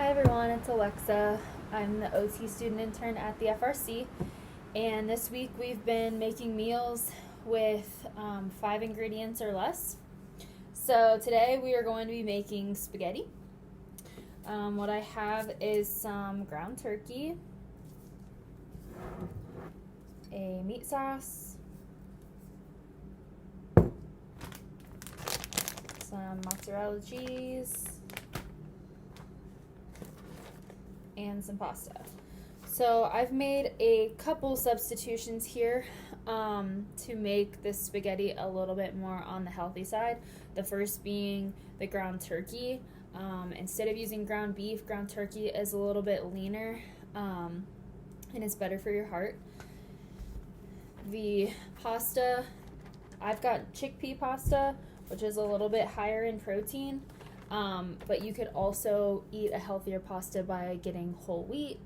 Hi everyone, it's Alexa. I'm the OT student intern at the FRC, and this week we've been making meals with 5 ingredients or less. So today we are going to be making spaghetti. What I have is some ground turkey, a meat sauce, some mozzarella cheese, and some pasta. So I've made a couple substitutions here to make this spaghetti a little bit more on the healthy side. The first being the ground turkey. Instead of using ground beef, ground turkey is a little bit leaner and it's better for your heart. The pasta, I've got chickpea pasta, which is a little bit higher in protein. But you could also eat a healthier pasta by getting whole wheat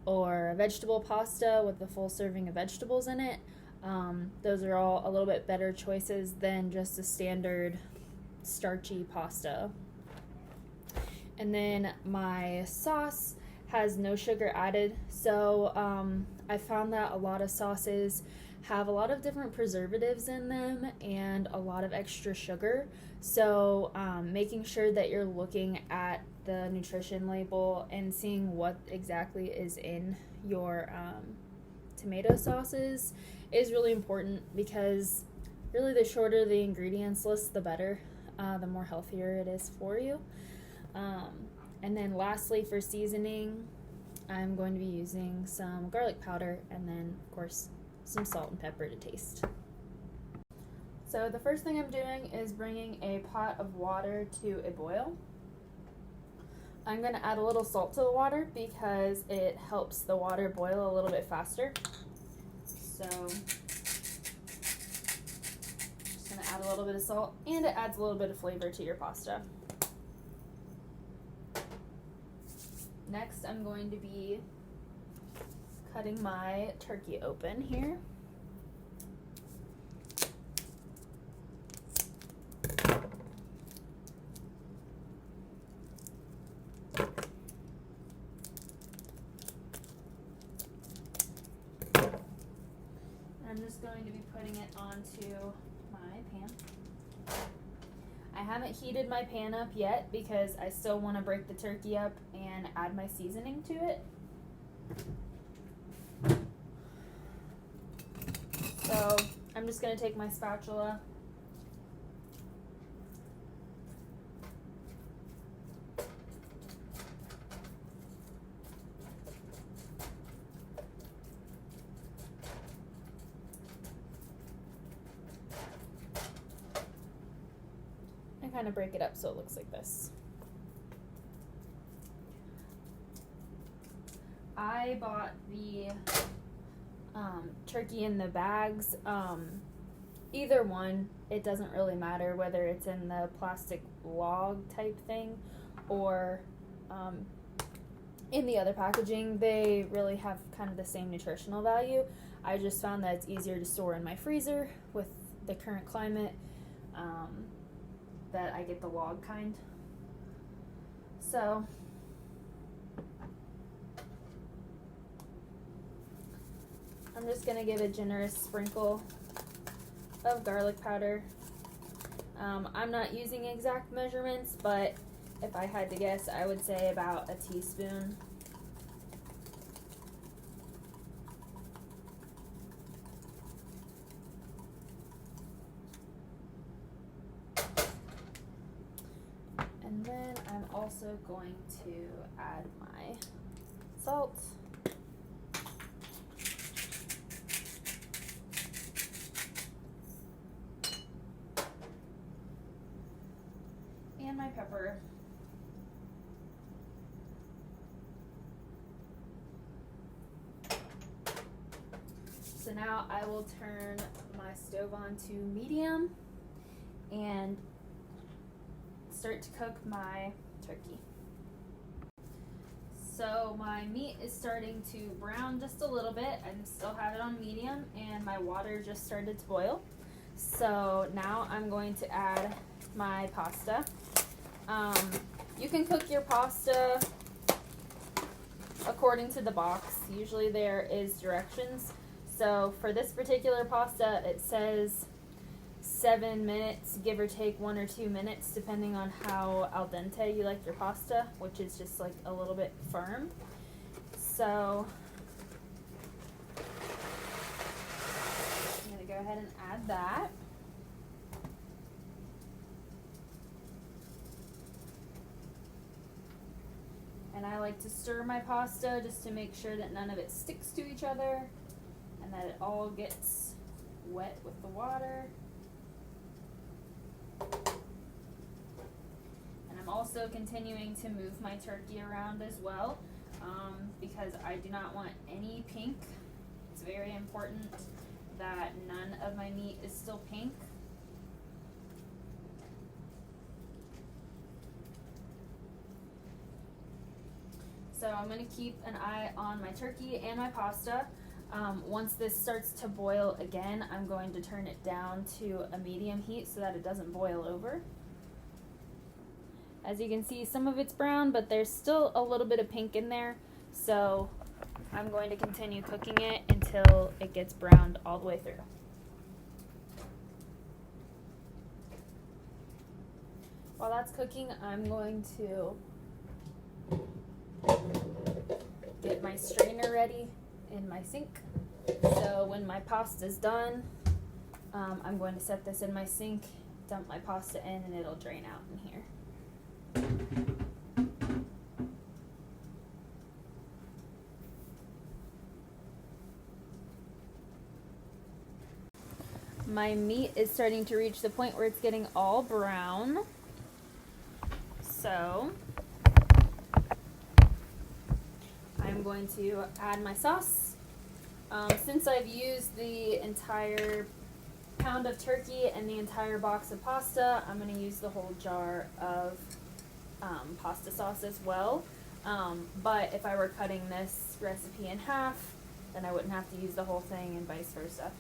or a vegetable pasta with a full serving of vegetables in it. Those are all a little bit better choices than just a standard starchy pasta. And then my sauce has no sugar added, so I found that a lot of sauces have a lot of different preservatives in them and a lot of extra sugar. So making sure that you're looking at the nutrition label and seeing what exactly is in your tomato sauces is really important, because really the shorter the ingredients list, the better, the more healthier it is for you. And then lastly, for seasoning, I'm going to be using some garlic powder and then of course some salt and pepper to taste. So the first thing I'm doing is bringing a pot of water to a boil. I'm going to add a little salt to the water because it helps the water boil a little bit faster. So just going to add a little bit of salt, and it adds a little bit of flavor to your pasta. Next, I'm going to be cutting my turkey open here. I'm just going to be putting it onto my pan. I haven't heated my pan up yet because I still want to break the turkey up and add my seasoning to it. So I'm just going to take my spatula and kind of break it up so it looks like this. I bought the turkey in the bags. Either one, it doesn't really matter whether it's in the plastic log type thing or in the other packaging. They really have kind of the same nutritional value. I just found that it's easier to store in my freezer with the current climate, that I get the log kind. So I'm just going to give a generous sprinkle of garlic powder. I'm not using exact measurements, but if I had to guess, I would say about a teaspoon. And then I'm also going to add my salt. And my pepper. So now I will turn my stove on to medium and start to cook my turkey. So my meat is starting to brown just a little bit. I still have it on medium, and my water just started to boil. So now I'm going to add my pasta. You can cook your pasta according to the box. Usually there is directions. So for this particular pasta, it says 7 minutes, give or take 1 or 2 minutes, depending on how al dente you like your pasta, which is just like a little bit firm. So I'm going to go ahead and add that. And I like to stir my pasta just to make sure that none of it sticks to each other and that it all gets wet with the water. And I'm also continuing to move my turkey around as well, because I do not want any pink. It's very important that none of my meat is still pink. So I'm going to keep an eye on my turkey and my pasta. Once this starts to boil again, I'm going to turn it down to a medium heat so that it doesn't boil over. As you can see, some of it's brown, but there's still a little bit of pink in there. So I'm going to continue cooking it until it gets browned all the way through. While that's cooking, I'm going to get my strainer ready in my sink. So when my pasta's done, I'm going to set this in my sink, dump my pasta in, and it'll drain out in here. My meat is starting to reach the point where it's getting all brown. So I'm going to add my sauce. Since I've used the entire pound of turkey and the entire box of pasta, I'm going to use the whole jar of pasta sauce as well. But if I were cutting this recipe in half, then I wouldn't have to use the whole thing and vice versa.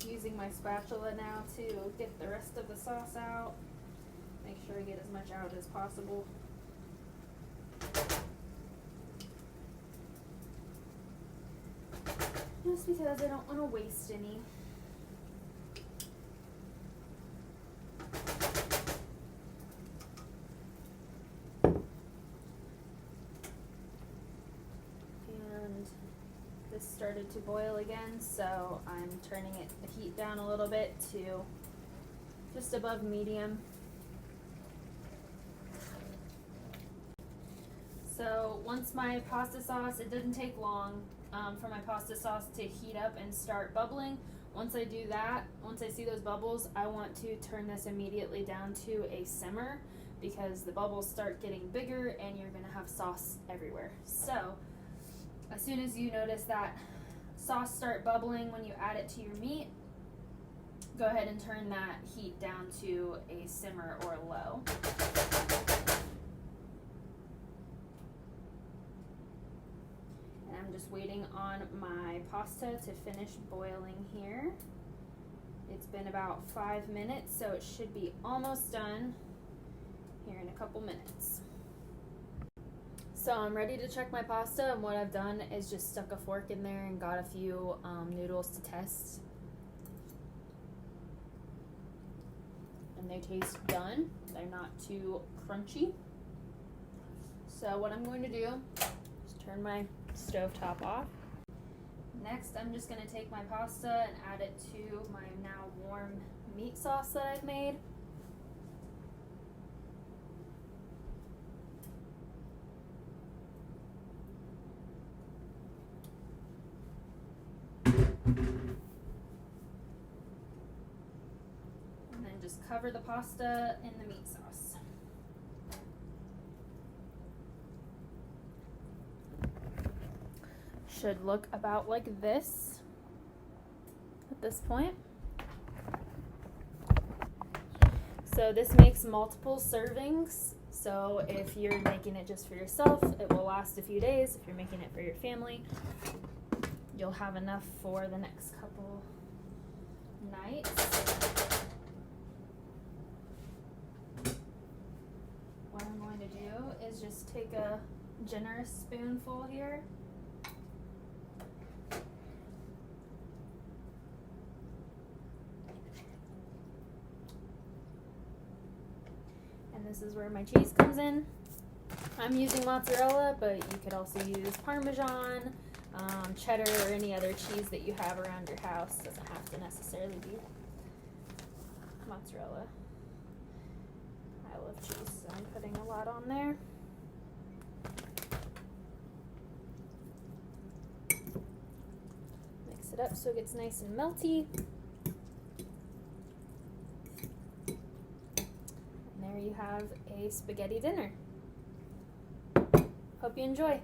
Using my spatula now to get the rest of the sauce out. Make sure I get as much out as possible. Just because I don't want to waste any. And this started to boil again, so I'm turning the heat down a little bit to just above medium. So once my pasta sauce, it doesn't take long for my pasta sauce to heat up and start bubbling. Once I do that, once I see those bubbles, I want to turn this immediately down to a simmer because the bubbles start getting bigger and you're going to have sauce everywhere. So as soon as you notice that sauce start bubbling when you add it to your meat, go ahead and turn that heat down to a simmer or low. And I'm just waiting on my pasta to finish boiling here. It's been about 5 minutes, so it should be almost done here in a couple minutes. So I'm ready to check my pasta, and what I've done is just stuck a fork in there and got a few noodles to test. And they taste done. They're not too crunchy. So what I'm going to do is turn my stovetop off. Next, I'm just going to take my pasta and add it to my now warm meat sauce that I've made. And then just cover the pasta in the meat sauce. Should look about like this at this point. So this makes multiple servings. So if you're making it just for yourself, it will last a few days. If you're making it for your family, you'll have enough for the next couple nights. What I'm going to do is just take a generous spoonful here. And this is where my cheese comes in. I'm using mozzarella, but you could also use Parmesan, cheddar, or any other cheese that you have around your house. Doesn't have to necessarily be mozzarella. I love cheese, so I'm putting a lot on there. Mix it up so it gets nice and melty. And there you have a spaghetti dinner. Hope you enjoy.